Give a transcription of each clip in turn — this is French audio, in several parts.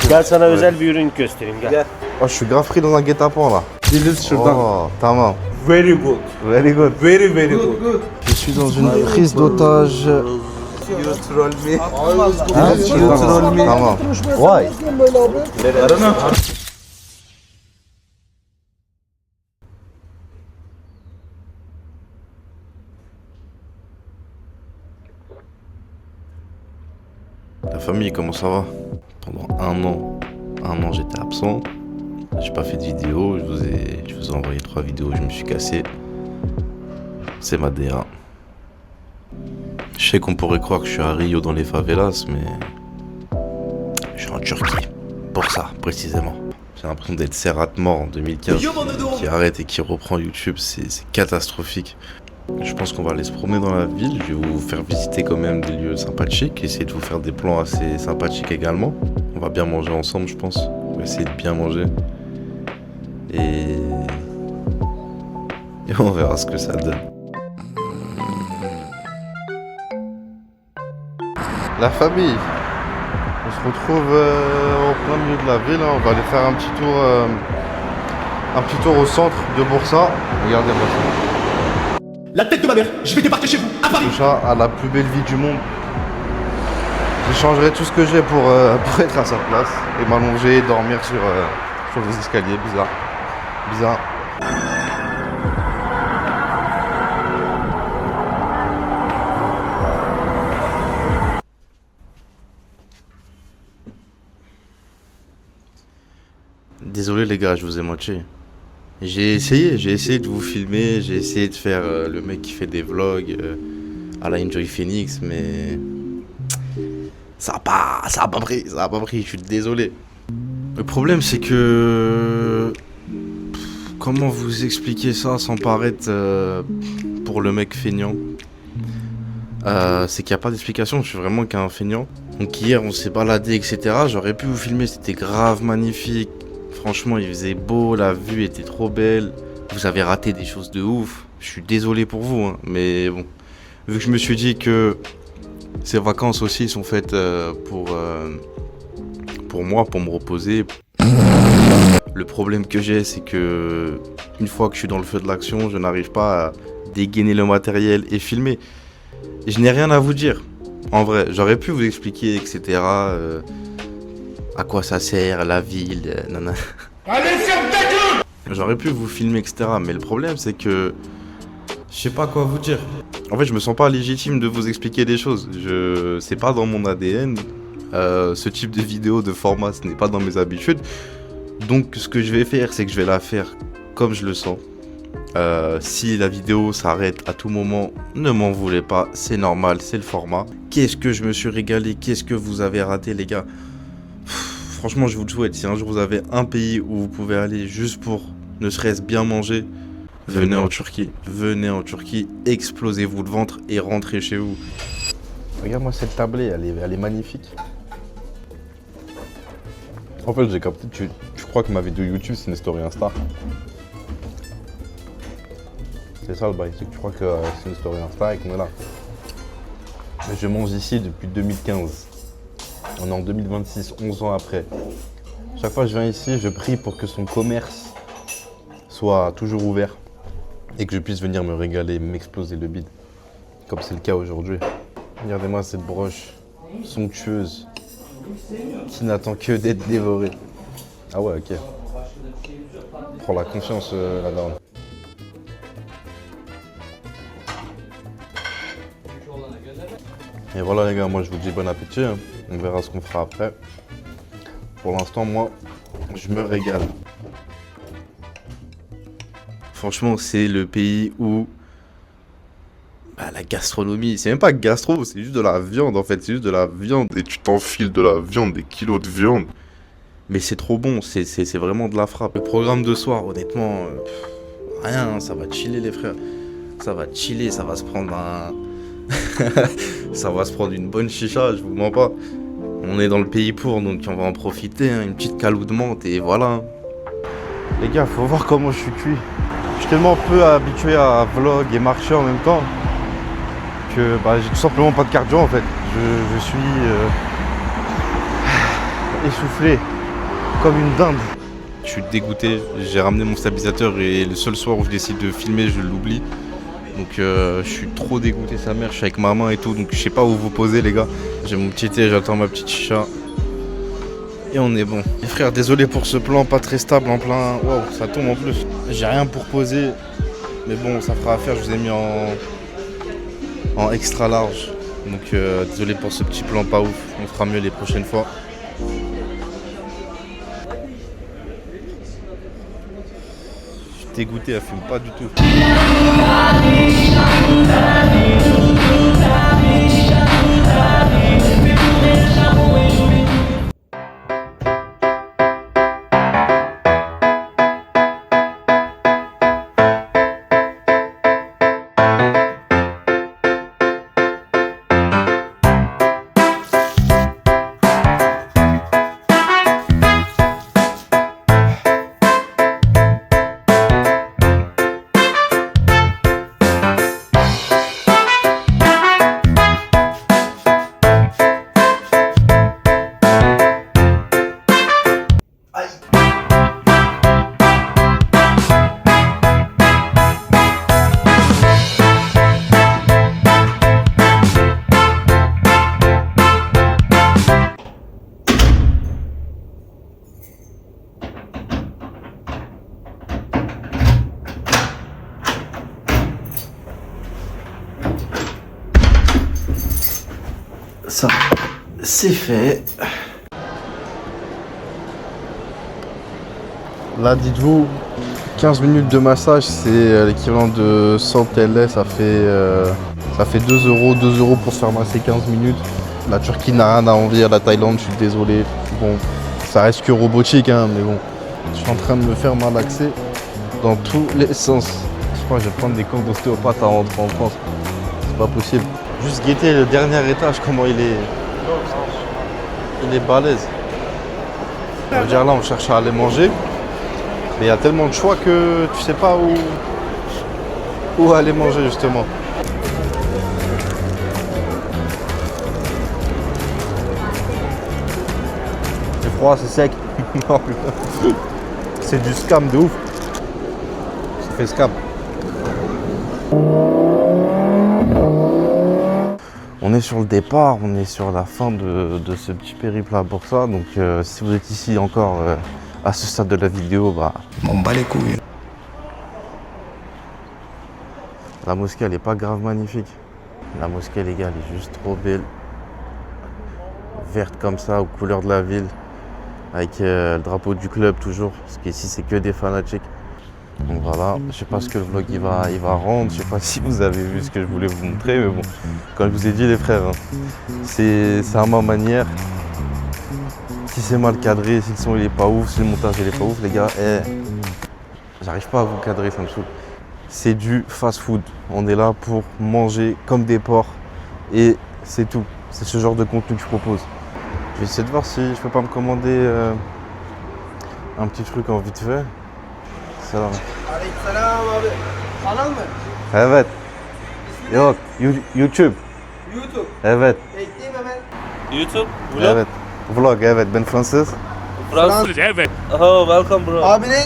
Gel sana özel bir ürün göstereyim gel. Oh, je suis grave pris dans un guet-apens là. Dilimiz şuradan. Oh, tamam. Very good. Very good. Very very good. Je suis dans une prise d'otage. You troll me. Hein? You troll me. Tamam. Why? I don't know. La famille, comment ça va? Pendant un an j'étais absent. J'ai pas fait de vidéo, je vous ai envoyé 3 vidéos, je me suis cassé. C'est ma DA. Je sais qu'on pourrait croire que je suis à Rio dans les favelas, mais je suis en Turquie. Pour ça, précisément. J'ai l'impression d'être Serrat mort en 2015, qui arrête et qui reprend YouTube, c'est catastrophique. Je pense qu'on va aller se promener dans la ville, je vais vous faire visiter quand même des lieux sympathiques, essayer de vous faire des plans assez sympathiques également. On va bien manger ensemble, je pense. On va essayer de bien manger. Et on verra ce que ça donne. La famille, on se retrouve au plein milieu de la ville, hein. On va aller faire un petit tour au centre de Bursa. Regardez-moi ça. La tête de ma mère, je vais débarquer chez vous, à Paris. Toucha à la plus belle vie du monde. J'échangerai tout ce que j'ai pour être à sa place et m'allonger et dormir sur les escaliers. Bizarre. Bizarre. Désolé les gars, je vous ai moché. J'ai essayé de vous filmer, j'ai essayé de faire le mec qui fait des vlogs à la Enjoy Phoenix, mais ça a pas pris, je suis désolé. Le problème c'est que comment vous expliquer ça sans paraître pour le mec feignant, c'est qu'il n'y a pas d'explication, je suis vraiment qu'un feignant. Donc hier on s'est baladé etc, j'aurais pu vous filmer, c'était grave magnifique. Franchement, il faisait beau, la vue était trop belle. Vous avez raté des choses de ouf. Je suis désolé pour vous, hein, mais bon. Vu que je me suis dit que ces vacances aussi sont faites pour moi, pour me reposer. Le problème que j'ai, c'est que une fois que je suis dans le feu de l'action, je n'arrive pas à dégainer le matériel et filmer. Et je n'ai rien à vous dire. En vrai, j'aurais pu vous expliquer, etc. À quoi ça sert, la ville, nanana. Allez, ferme ta gueule! J'aurais pu vous filmer, etc. Mais le problème, c'est que je sais pas quoi vous dire. En fait, je me sens pas légitime de vous expliquer des choses. C'est pas dans mon ADN. Ce type de vidéo, de format, ce n'est pas dans mes habitudes. Donc, ce que je vais faire, c'est que je vais la faire comme je le sens. Si la vidéo s'arrête à tout moment, ne m'en voulez pas. C'est normal, c'est le format. Qu'est-ce que je me suis régalé? Qu'est-ce que vous avez raté, les gars? Franchement, je vous le souhaite. Si un jour vous avez un pays où vous pouvez aller juste pour ne serait-ce bien manger, venez en Turquie. Venez en Turquie, explosez-vous le ventre et rentrez chez vous. Regarde-moi cette tablée, elle est magnifique. En fait, j'ai capté, tu crois que ma vidéo YouTube c'est une story Insta. C'est ça le bail, c'est que tu crois que c'est une story Insta et qu'on est là. Mais je mange ici depuis 2015. On est en 2026, 11 ans après. Chaque fois que je viens ici, je prie pour que son commerce soit toujours ouvert et que je puisse venir me régaler, m'exploser le bide, comme c'est le cas aujourd'hui. Regardez-moi cette broche somptueuse qui n'attend que d'être dévorée. Ah ouais, ok. Prends la confiance là-dedans. Et voilà les gars, moi je vous dis bon appétit, hein. On verra ce qu'on fera après. Pour l'instant, moi, je me régale. Franchement, c'est le pays où la gastronomie, c'est même pas gastro, c'est juste de la viande en fait, c'est juste de la viande. Et tu t'enfiles de la viande, des kilos de viande. Mais c'est trop bon, c'est vraiment de la frappe. Le programme de soir, honnêtement, rien, ça va chiller les frères. Ça va chiller, ça va se prendre un... ça va se prendre une bonne chicha, je vous mens pas. On est dans le pays pour, donc on va en profiter, hein, une petite calou de menthe et voilà. Les gars, faut voir comment je suis cuit. Je suis tellement peu habitué à vlog et marcher en même temps que j'ai tout simplement pas de cardio en fait. Je suis essoufflé, comme une dinde. Je suis dégoûté, j'ai ramené mon stabilisateur et le seul soir où je décide de filmer, je l'oublie. Donc je suis trop dégoûté sa mère, je suis avec ma main et tout, donc je sais pas où vous poser les gars. J'ai mon petit thé, j'attends ma petite chicha. Et on est bon. Les frères, désolé pour ce plan pas très stable en plein. Waouh, ça tombe en plus. J'ai rien pour poser. Mais bon, ça fera affaire, je vous ai mis en extra large. Donc désolé pour ce petit plan pas ouf. On fera mieux les prochaines fois. Je suis dégoûté, elle fume pas du tout. Ça, c'est fait. Là, dites-vous, 15 minutes de massage, c'est l'équivalent de 100 TL. Ça fait 2 €. 2 € pour se faire masser 15 minutes. La Turquie n'a rien à envier à la Thaïlande, je suis désolé. Bon, ça reste que robotique, hein, mais bon. Je suis en train de me faire malaxer dans tous les sens. Je crois que je vais prendre des cours d'ostéopathe à rentrer en France. C'est pas possible. Juste guetter le dernier étage, comment il est balèze. On va dire là, on cherche à aller manger. Mais il y a tellement de choix que tu sais pas où aller manger justement. C'est froid, c'est sec. Non, c'est du scam de ouf. Ça fait scam. On est sur le départ, on est sur la fin de ce petit périple à Bursa. Donc si vous êtes ici encore à ce stade de la vidéo, bah... M'en bats les couilles. La mosquée, elle est pas grave magnifique. La mosquée, les gars, elle est juste trop belle. Verte comme ça, aux couleurs de la ville. Avec le drapeau du club toujours. Parce qu'ici, c'est que des fanatiques. Donc voilà, je sais pas ce que le vlog il va rendre, je sais pas si vous avez vu ce que je voulais vous montrer, mais bon, comme je vous ai dit les frères, hein, c'est à ma manière. Si c'est mal cadré, si le son il est pas ouf, si le montage il est pas ouf, les gars, j'arrive pas à vous cadrer, ça me saoule. C'est du fast food, on est là pour manger comme des porcs et c'est tout. C'est ce genre de contenu que je propose. Je vais essayer de voir si je peux pas me commander un petit truc en vite fait. Selam. Aleykümselam abi. Kanal mı? Evet. Yok, YouTube. YouTube. Evet. Ekleyeyim hemen. YouTube? Vlog? Evet. Vlog, evet. Ben Fransız. Fransız? Evet. Oh, welcome bro. Abi ne?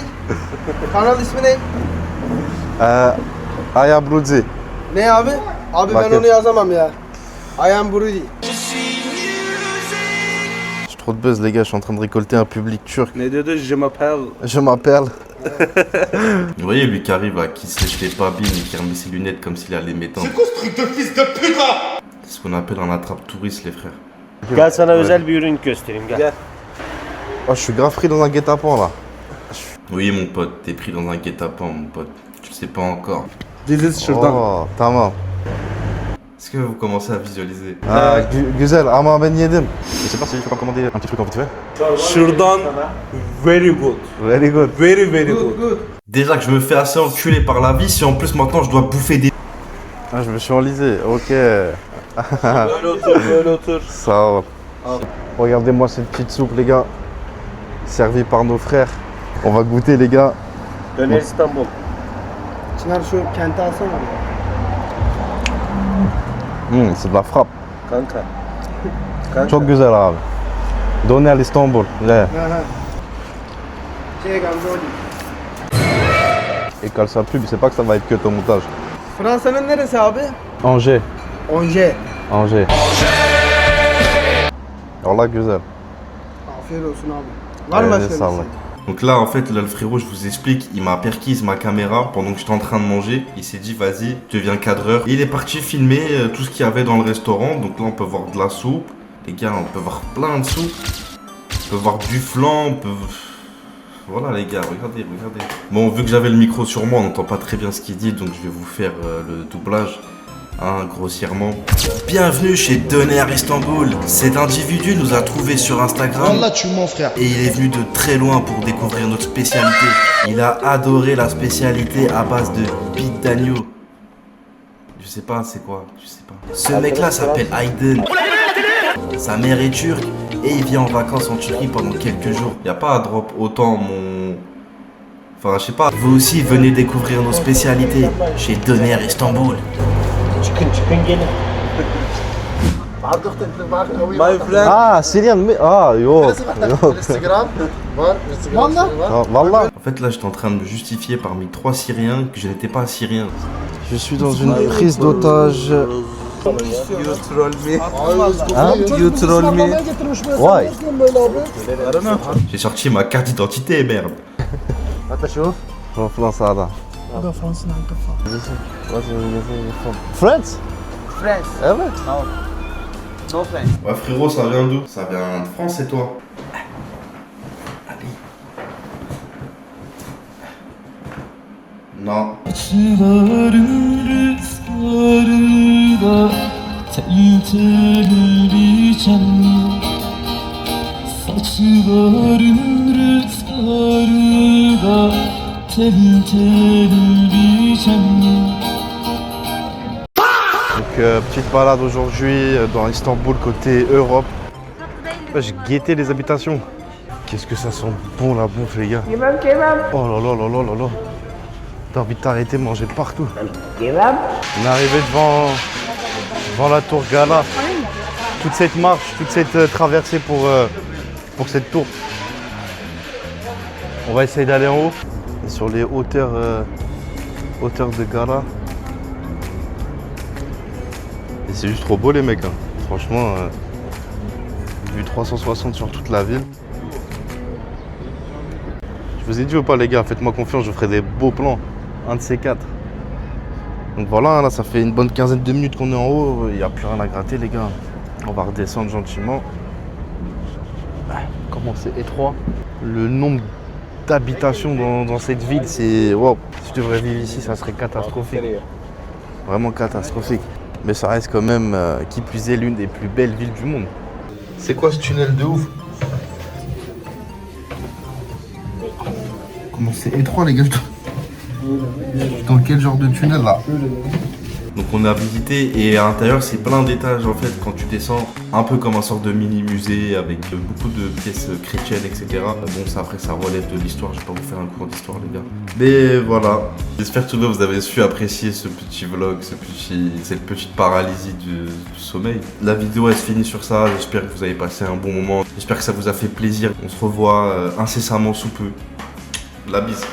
Kanal ismi ne? Aya Brudzi. Ne abi? Abi Bakın. ben onu yazamam ya. Ayhan Burudi. J'ai trop de buzz les gars, je suis en train de récolter un public turc. Ne dedi? Je m'appelle. Je m'appelle. Vous voyez lui qui arrive à qui se lèche les babines et qui remet ses lunettes comme s'il allait m'étendre. C'est quoi ce truc de fils de pute là? C'est ce qu'on appelle un attrape touriste les frères. Gel sana özel bir ürün göstereyim gel. Oh, je suis grave pris dans un guet-apens là. Oui mon pote, t'es pris dans un guet-apens mon pote. Tu le sais pas encore. Oh, tamam. Est-ce que vous commencez à visualiser? Güzel ama ben yedim. Je sais pas si je peux pas commander un petit truc en vite fait. Şuradan very good. Very good. Very very good. Déjà que je me fais assez enculer par la vie, si en plus maintenant je dois bouffer des... Ah, je me suis enlisé, ok. Böyle otur, böyle otur. Ça va. Regardez-moi cette petite soupe les gars. Servie par nos frères. On va goûter les gars. Döner İstanbul. Çınar şu kenti alsana. C'est de la frappe. Kanka. Çok güzel abi. Donner à l'Istanbul. Ouais. Şey Gamze Et quand ça pub, c'est pas que ça va être que ton montage. Fransa'nın neresi abi? Angers. Onje. Angers. Allah güzel. Afiyet olsun abi. Var mı başka bir şey? sağlık. Donc là, en fait, là, le frérot, je vous explique, il m'a perquise ma caméra pendant que j'étais en train de manger. Il s'est dit, vas-y, je deviens cadreur. Et il est parti filmer tout ce qu'il y avait dans le restaurant. Donc là, on peut voir de la soupe. Les gars, on peut voir plein de soupe. On peut voir du flan, on peut... Voilà les gars, regardez, regardez. Bon, vu que j'avais le micro sur moi, on n'entend pas très bien ce qu'il dit, donc je vais vous faire le doublage. Grossièrement. Bienvenue chez Doner Istanbul. Cet individu nous a trouvés sur Instagram. Là, tu mon frère. Et il est venu de très loin pour découvrir notre spécialité. Il a adoré la spécialité à base de bite d'agneau. Je sais pas, c'est quoi? Je sais pas. Ce mec-là s'appelle Aydin. Sa mère est turque et il vient en vacances en Turquie pendant quelques jours. Y a pas à drop autant mon... Enfin, je sais pas. Vous aussi, venez découvrir nos spécialités chez Doner Istanbul. Çıkın gelin. My friend. Ah, Syrian mi? Ah, yok. Instagram var. Instagram var. Ah, Wallah. En fait, là, j'étais en train de me justifier parmi 3 Syriens que je n'étais pas syrien. Je suis dans une prise d'otage. You troll me. Hein? You troll me. Why? J'ai sorti ma carte d'identité, merde. From Fransa'da. France? France. Evet. No France. Ouais, frérot, ça vient d'où? Ça vient de France, et toi? Allez. Non. Donc petite balade aujourd'hui dans Istanbul côté Europe. Ouais, j'ai guetté les habitations. Qu'est-ce que ça sent bon la bouffe les gars. Oh là là là là là là. T'as envie de t'arrêter, manger partout. On est arrivé devant la tour Gala. Toute cette marche, toute cette traversée pour cette tour. On va essayer d'aller en haut. Et sur les hauteurs de Gala. Et c'est juste trop beau les mecs. Hein. Franchement, vue 360 sur toute la ville. Je vous ai dit ou pas les gars, faites-moi confiance, je vous ferai des beaux plans. Un de ces 4. Donc voilà, là ça fait une bonne quinzaine de minutes qu'on est en haut. Il n'y a plus rien à gratter les gars. On va redescendre gentiment. Comment c'est étroit. Le nombre d'habitations dans cette ville, c'est... Wow. Si je devrais vivre ici, ça serait catastrophique. Vraiment catastrophique. Mais ça reste quand même, qui plus est, l'une des plus belles villes du monde. C'est quoi ce tunnel de ouf? Comment c'est étroit les gars. Dans quel genre de tunnel là? Donc on a visité et à l'intérieur c'est plein d'étages en fait quand tu descends, un peu comme un sort de mini musée avec beaucoup de pièces chrétiennes etc. Bon ça après ça relève de l'histoire, je vais pas vous faire un cours d'histoire les gars. Mais voilà, j'espère que vous avez su apprécier ce petit vlog, cette petite paralysie du sommeil. La vidéo elle se finit sur ça, j'espère que vous avez passé un bon moment, j'espère que ça vous a fait plaisir. On se revoit incessamment sous peu. La bise.